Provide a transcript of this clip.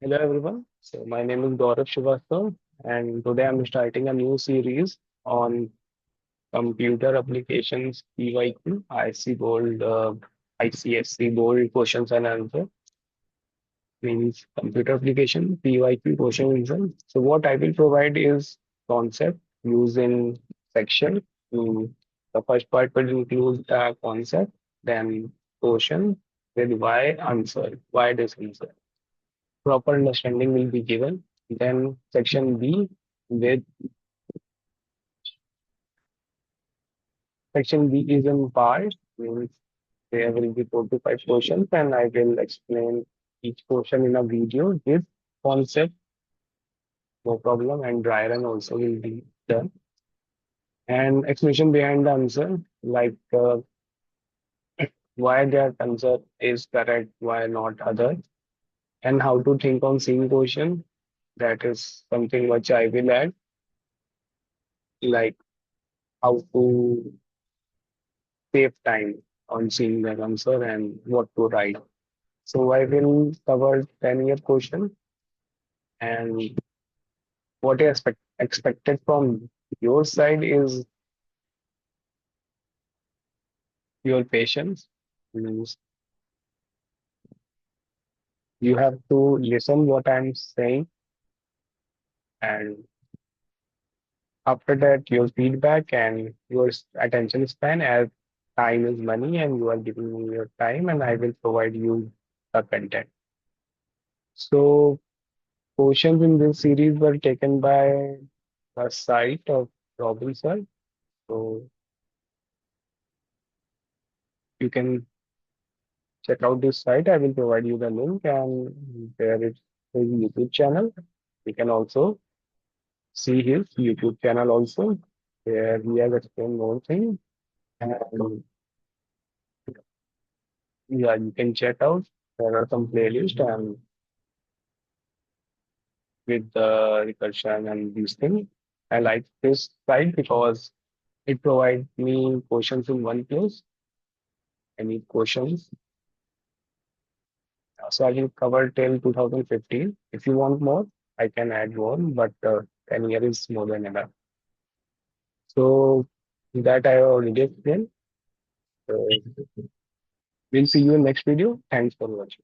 Hello everyone. So my name is Gaurav Srivastava and today I'm starting a new series on computer applications PYQ, IC bold, ICSC bold questions and answer means computer application PYQ question reason. So what I will provide is concept used in section. Mm, The first part will include the concept, then question with why answer, why this answer. Proper understanding will be given. Then section B with section B is in part, means there will be 4 to 5 questions, and I will explain each question in a video with concept, no problem, and dry run also will be done. And explanation behind the answer, like why that answer is correct, why not other, and how to think on same question. That is something which I will add, like how to save time on seeing the answer and what to write. So I will cover 10-year question and what is expected from your side is your patience. Means you have to listen what I'm saying, and after that your feedback and your attention span, as time is money and you are giving me your time and I will provide you the content. So questions in this series were taken by the site of Robinson. So you can check out this site. I will provide you the link, and there is his YouTube channel. You can also see his YouTube channel also, where he has explained more things. And yeah, you can check out. There are some playlists and with the recursion and these things. I like this site because it provides me questions in one place. Any questions. So I will cover till 2015. If you want more, I can add more, but 10 years is more than enough. So that I already explained. So we'll see you in next video. Thanks for watching.